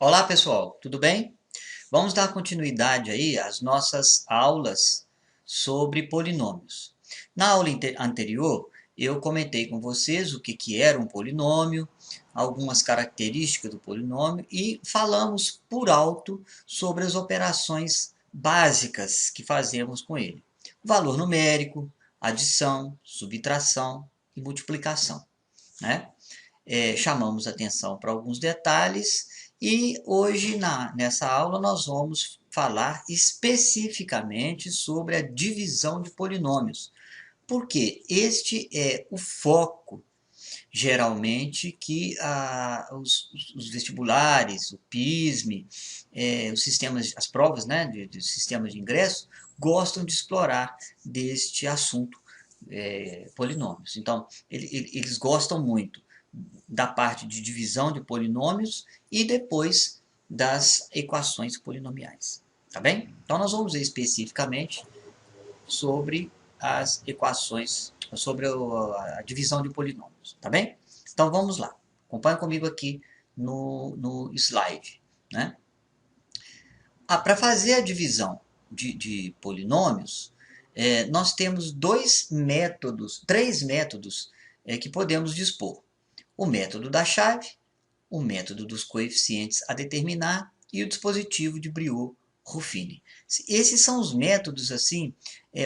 Olá pessoal, tudo bem? Vamos dar continuidade aí às nossas aulas sobre polinômios. Na aula anterior, eu comentei com vocês o que era um polinômio, algumas características do polinômio e falamos por alto sobre as operações básicas que fazemos com ele. O valor numérico, adição, subtração e multiplicação, né? Chamamos atenção para alguns detalhes e hoje nessa aula nós vamos falar especificamente sobre a divisão de polinômios, porque este é o foco geralmente que os vestibulares, o PISME, os sistemas, as provas, né, de sistemas de ingresso gostam de explorar deste assunto, polinômios. Então, eles gostam muito da parte de divisão de polinômios e depois das equações polinomiais. Tá bem? Então nós vamos ver especificamente sobre as equações, sobre a divisão de polinômios. Tá bem? Então vamos lá. Acompanhe comigo aqui no slide. Né? Para fazer a divisão de polinômios, nós temos três métodos que podemos dispor. O método da chave, o método dos coeficientes a determinar e o dispositivo de Briot-Ruffini. Esses são os métodos assim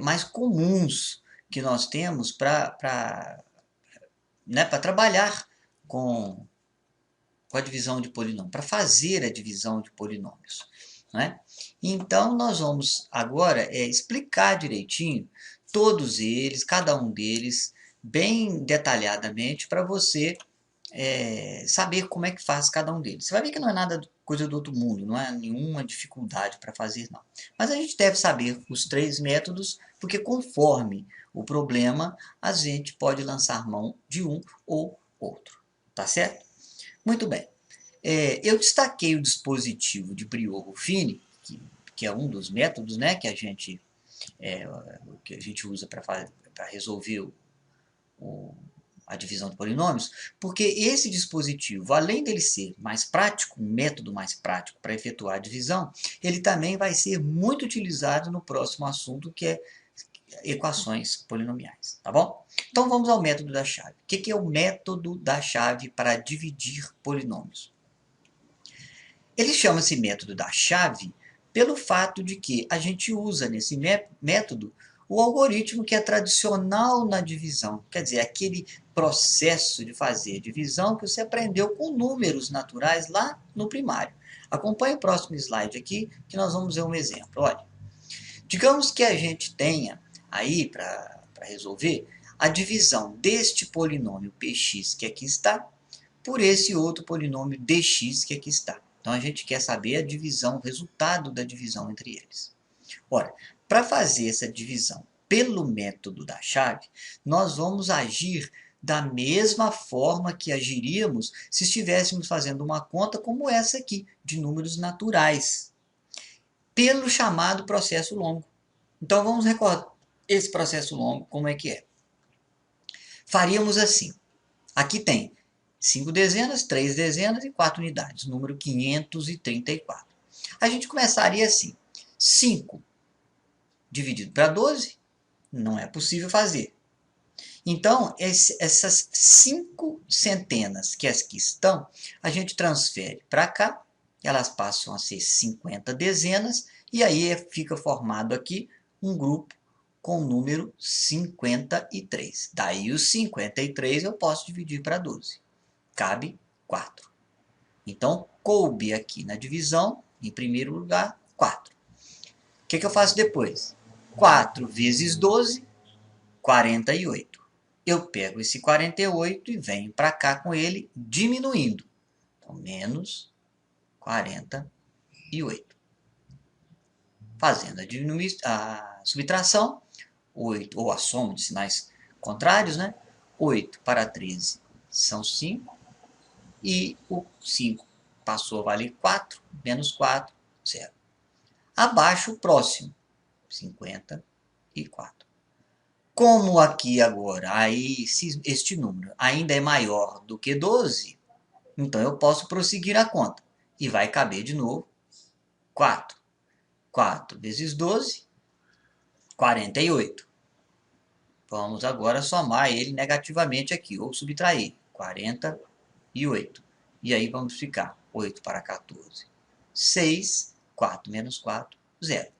mais comuns que nós temos para trabalhar com, com a divisão de polinômios, para fazer a divisão de polinômios. Né? Então, nós vamos agora explicar direitinho todos eles, cada um deles, bem detalhadamente, para você saber como é que faz cada um deles. Você vai ver que não é nada coisa do outro mundo, não é nenhuma dificuldade para fazer, não. Mas a gente deve saber os três métodos, porque conforme o problema, a gente pode lançar mão de um ou outro. Tá certo? Muito bem. Eu destaquei o dispositivo de Briot-Ruffini, que é um dos métodos, né, é, que a gente usa para resolver a divisão de polinômios, porque esse dispositivo, além dele ser mais prático, um método mais prático para efetuar a divisão, ele também vai ser muito utilizado no próximo assunto, que é equações polinomiais, tá bom? Então vamos ao método da chave. O que é o método da chave para dividir polinômios? Ele chama-se método da chave pelo fato de que a gente usa nesse método o algoritmo que é tradicional na divisão, quer dizer, aquele processo de fazer divisão que você aprendeu com números naturais lá no primário. Acompanhe o próximo slide aqui, que nós vamos ver um exemplo. Olha, digamos que a gente tenha aí, para resolver, a divisão deste polinômio px que aqui está, por esse outro polinômio dx que aqui está. Então a gente quer saber a divisão, o resultado da divisão entre eles. Ora, para fazer essa divisão pelo método da chave, nós vamos agir da mesma forma que agiríamos se estivéssemos fazendo uma conta como essa aqui, de números naturais, pelo chamado processo longo. Então vamos recordar esse processo longo, como é que é. Faríamos assim. Aqui tem 5 dezenas, 3 dezenas e 4 unidades, número 534. A gente começaria assim. 5 dividido para 12, não é possível fazer. Então, essas 5 centenas que aqui estão, a gente transfere para cá, elas passam a ser 50 dezenas, e aí fica formado aqui um grupo com o número 53. Daí os 53 eu posso dividir para 12. Cabe 4. Então, coube aqui na divisão, em primeiro lugar, 4. O que eu faço depois? 4 vezes 12, 48. Eu pego esse 48 e venho para cá com ele diminuindo. Então, menos 48. Fazendo a subtração, 8, ou a soma de sinais contrários, né? 8 para 13 são 5. E o 5 passou a valer 4, menos 4, 0. Abaixo o próximo, 54. Como aqui agora este número ainda é maior do que 12, então eu posso prosseguir a conta. e vai caber de novo 4. 4 vezes 12, 48. Vamos agora somar ele negativamente aqui, ou subtrair, 48. E aí vamos ficar 8 para 14, 6, 4 menos 4, 0.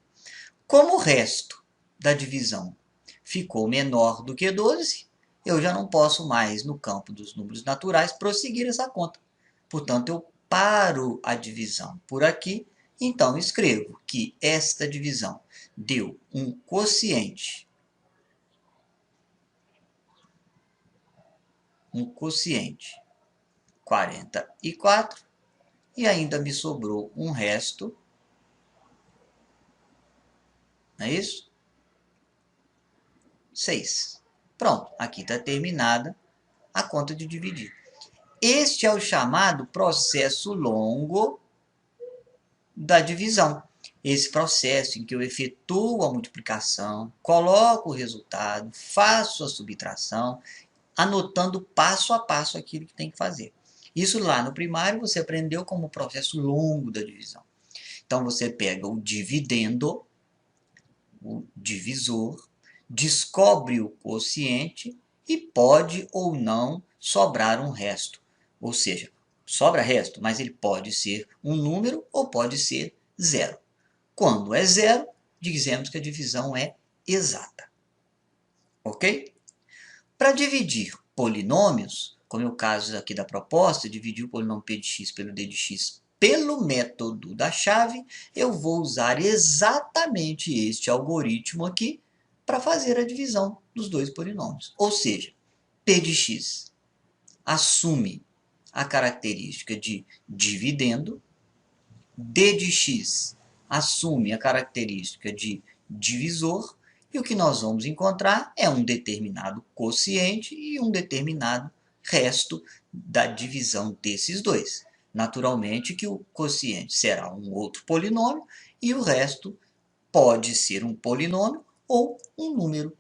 Como o resto da divisão ficou menor do que 12, eu já não posso mais, no campo dos números naturais, prosseguir essa conta. Portanto, eu paro a divisão por aqui, então escrevo que esta divisão deu um quociente 44, e ainda me sobrou um resto, não é isso? 6. Pronto, aqui está terminada a conta de dividir. Este é o chamado processo longo da divisão. Esse processo em que eu efetuo a multiplicação, coloco o resultado, faço a subtração, anotando passo a passo aquilo que tem que fazer. Isso lá no primário você aprendeu como processo longo da divisão. Então você pega o dividendo, o divisor, descobre o quociente e pode ou não sobrar um resto. Ou seja, sobra resto, mas ele pode ser um número ou pode ser zero. Quando é zero, dizemos que a divisão é exata. Ok? Para dividir polinômios, como é o caso aqui da proposta, dividir o polinômio p de x pelo d de x pelo método da chave, eu vou usar exatamente este algoritmo aqui para fazer a divisão dos dois polinômios. Ou seja, p de x assume a característica de dividendo, d de x assume a característica de divisor, e o que nós vamos encontrar é um determinado quociente e um determinado resto da divisão desses dois. Naturalmente que o quociente será um outro polinômio e o resto pode ser um polinômio ou um número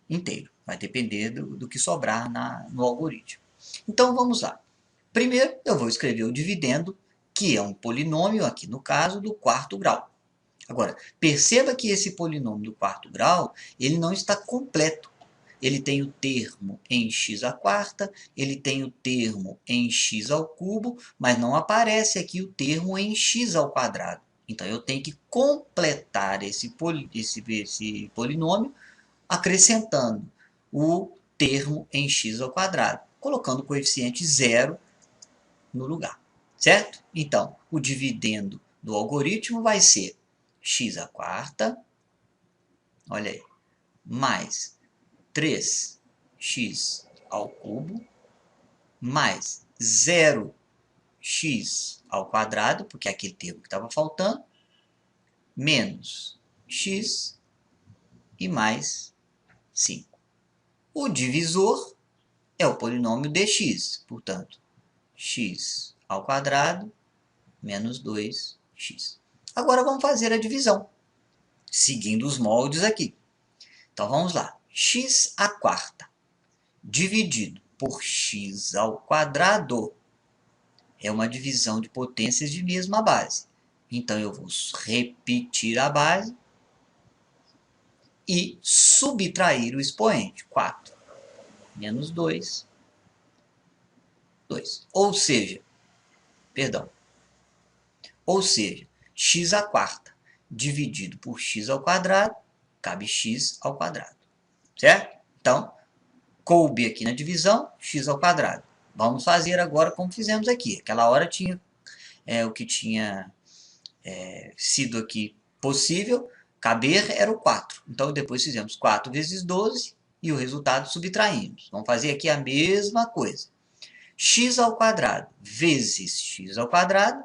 inteiro. Vai depender do que sobrar no algoritmo. Então vamos lá. Primeiro eu vou escrever o dividendo, que é um polinômio, aqui no caso, do quarto grau. Agora, perceba que esse polinômio do quarto grau, ele não está completo. Ele tem o termo em x à quarta, ele tem o termo em x ao cubo, mas não aparece aqui o termo em x ao quadrado. Então, eu tenho que completar esse polinômio acrescentando o termo em x ao quadrado, colocando o coeficiente zero no lugar, certo? Então, o dividendo do algoritmo vai ser x à quarta, olha aí, mais 3x ao cubo, mais 0x ao quadrado, porque é aquele termo que estava faltando, menos x e mais 5. O divisor é o polinômio dx, portanto, x ao quadrado menos 2x. Agora vamos fazer a divisão, seguindo os moldes aqui. Então vamos lá. X à quarta dividido por x ao quadrado é uma divisão de potências de mesma base. Então eu vou repetir a base e subtrair o expoente. 4 menos 2, 2. Ou seja, x à quarta dividido por x ao quadrado, cabe x ao quadrado. Certo? Então, coube aqui na divisão, x ao quadrado. Vamos fazer agora como fizemos aqui. Aquela hora tinha o que tinha sido aqui possível, caber era o 4. Então, depois fizemos 4 vezes 12 e o resultado subtraímos. Vamos fazer aqui a mesma coisa. X ao quadrado vezes x ao quadrado,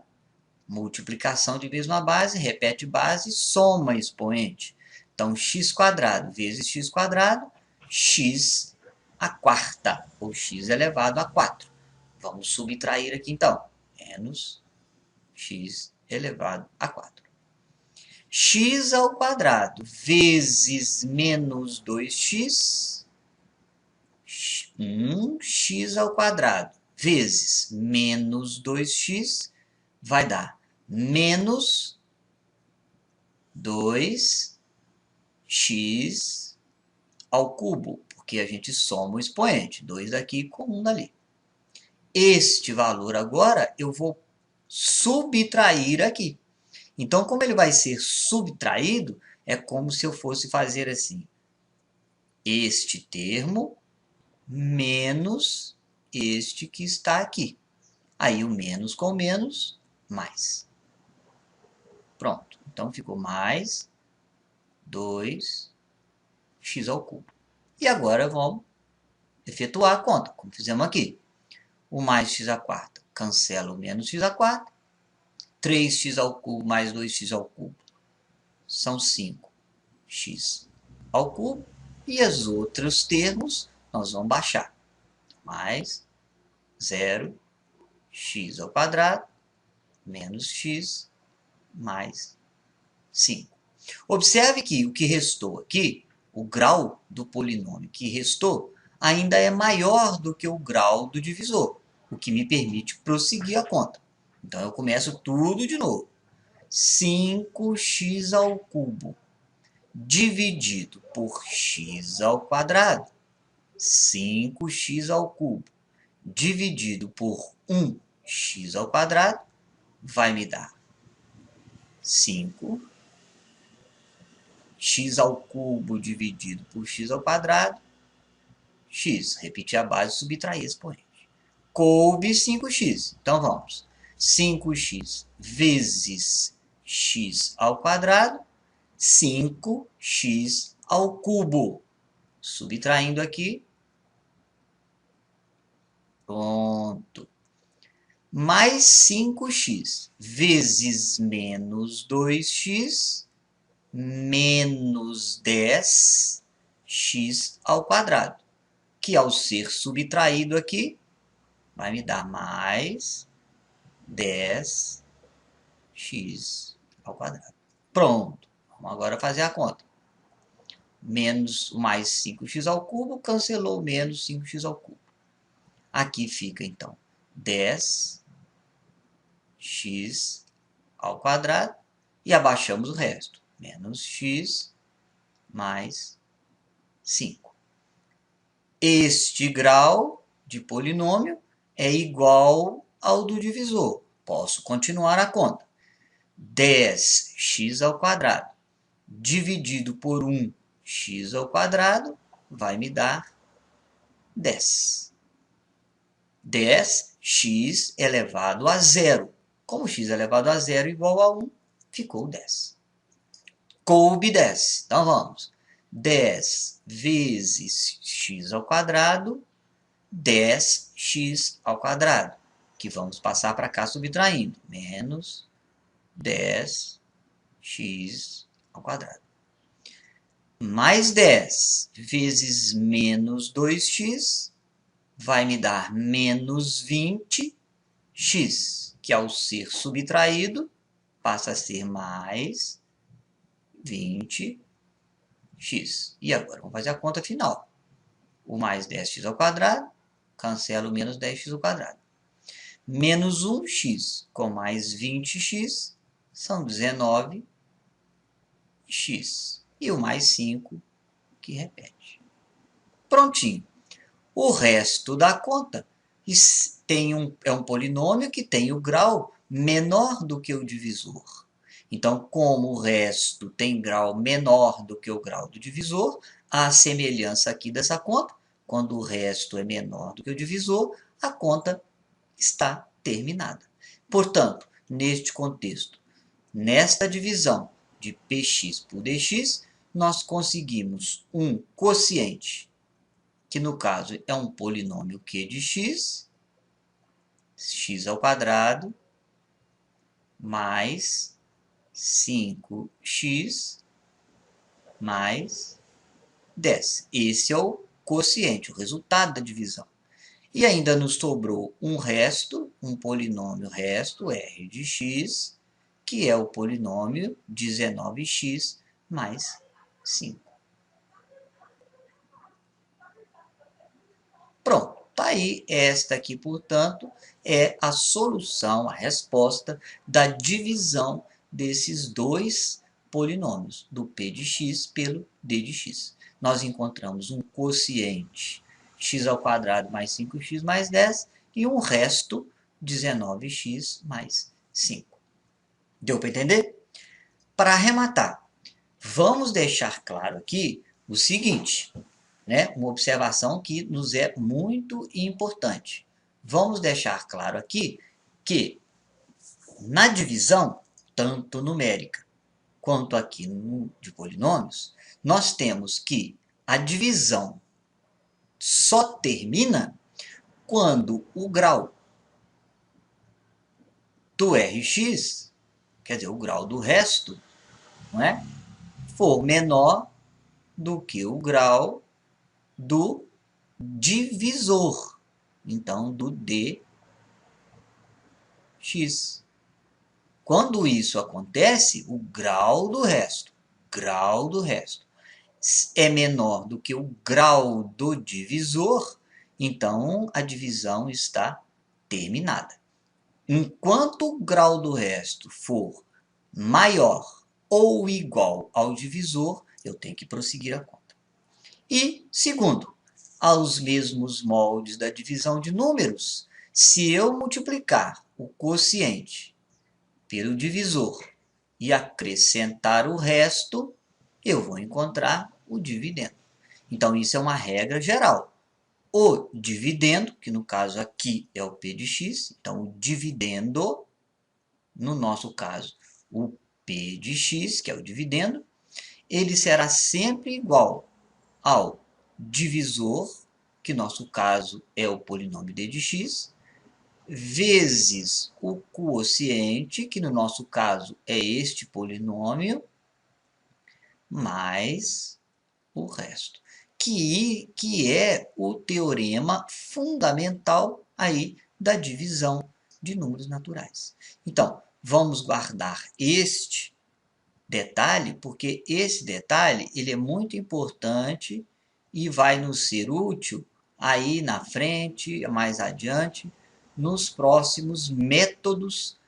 multiplicação de mesma base, repete base, soma expoente. Então, x quadrado vezes x quadrado, x à quarta, ou x elevado a 4. Vamos subtrair aqui então, menos x elevado a 4. X ao quadrado vezes menos 2x, 1x ao quadrado vezes menos 2x, vai dar menos 2x ao cubo, porque a gente soma o expoente, 2 daqui com 1 dali. Este valor agora eu vou subtrair aqui. Então, como ele vai ser subtraído, é como se eu fosse fazer assim. Este termo menos este que está aqui. Aí o menos com menos, mais. Pronto. Então ficou mais 2x ao cubo. E agora vamos efetuar a conta, como fizemos aqui. O mais x à quarta cancela o menos x à quarta. 3x ao cubo mais 2x ao cubo são 5x ao cubo. E os outros termos nós vamos baixar. Mais 0x ao quadrado menos x mais 5. Observe que o que restou aqui, o grau do polinômio que restou, ainda é maior do que o grau do divisor, o que me permite prosseguir a conta. Então, eu começo tudo de novo. 5x ao cubo dividido por x ao quadrado. 5x ao cubo dividido por 1x ao quadrado vai me dar 5x ao cubo dividido por x ao quadrado, x, repetir a base, subtrair expoente. Coube 5x. Então vamos. 5x vezes x ao quadrado, 5x ao cubo. Subtraindo aqui. Pronto. Mais 5x vezes menos 2x menos 10x ao quadrado, que ao ser subtraído aqui, vai me dar mais 10x ao quadrado. Pronto. Vamos agora fazer a conta. Menos o mais 5x ao cubo, cancelou menos 5x ao cubo. Aqui fica, então, 10x ao quadrado e abaixamos o resto. Menos x mais 5. Este grau de polinômio é igual ao do divisor. Posso continuar a conta. 10x ao quadrado dividido por 1x ao quadrado vai me dar 10. 10x elevado a 0. Como x elevado a 0 igual a 1, ficou 10. Coube 10. Então vamos. 10 vezes x ao quadrado, 10x ao quadrado, que vamos passar para cá subtraindo. Menos 10x ao quadrado. Mais 10 vezes menos 2x vai me dar menos 20x, que ao ser subtraído passa a ser mais 20x. E agora vamos fazer a conta final. O mais 10x ao quadrado cancela o menos 10x ao quadrado. Menos 1x com mais 20x são 19x. E o mais 5 que repete. Prontinho. O resto da conta é um polinômio que tem o grau menor do que o divisor. Então, como o resto tem grau menor do que o grau do divisor, a semelhança aqui dessa conta, quando o resto é menor do que o divisor, a conta está terminada. Portanto, neste contexto, nesta divisão de px por dx, nós conseguimos um quociente, que no caso é um polinômio q de x, x ao quadrado, mais 5x mais 10. Esse é o quociente, o resultado da divisão. E ainda nos sobrou um resto, um polinômio resto, r de x, que é o polinômio 19x mais 5. Pronto. Tá aí, esta aqui, portanto, é a solução, a resposta da divisão desses dois polinômios, do p de x pelo d de x. Nós encontramos um quociente x² mais 5x mais 10 e um resto 19x mais 5. Deu para entender? Para arrematar, vamos deixar claro aqui o seguinte, né? Uma observação que nos é muito importante. Vamos deixar claro aqui que na divisão, tanto numérica quanto aqui de polinômios, nós temos que a divisão só termina quando o grau do Rx, quer dizer, o grau do resto, não é? For menor do que o grau do divisor, então do dx. Quando isso acontece, o grau do resto é menor do que o grau do divisor, então a divisão está terminada. Enquanto o grau do resto for maior ou igual ao divisor, eu tenho que prosseguir a conta. E, segundo, aos mesmos moldes da divisão de números, se eu multiplicar o quociente pelo divisor e acrescentar o resto, eu vou encontrar o dividendo. Então, isso é uma regra geral. O dividendo, que no caso aqui é o p de x, então o dividendo, no nosso caso, o p de x, que é o dividendo, ele será sempre igual ao divisor, que no nosso caso é o polinômio d de x, vezes o quociente, que no nosso caso é este polinômio, mais o resto, que é o teorema fundamental aí da divisão de números naturais. Então, vamos guardar este detalhe, porque esse detalhe ele é muito importante e vai nos ser útil aí na frente, mais adiante, nos próximos métodos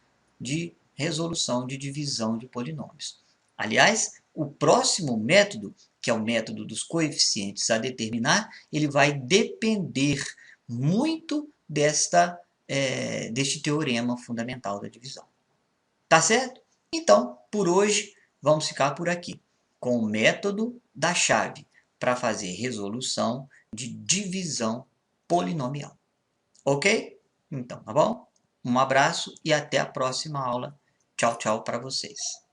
de resolução de divisão de polinômios. Aliás, o próximo método, que é o método dos coeficientes a determinar, ele vai depender muito deste teorema fundamental da divisão. Tá certo? Então, por hoje, vamos ficar por aqui, com o método da chave para fazer resolução de divisão polinomial. Ok? Então, tá bom? Um abraço e até a próxima aula. Tchau, tchau para vocês.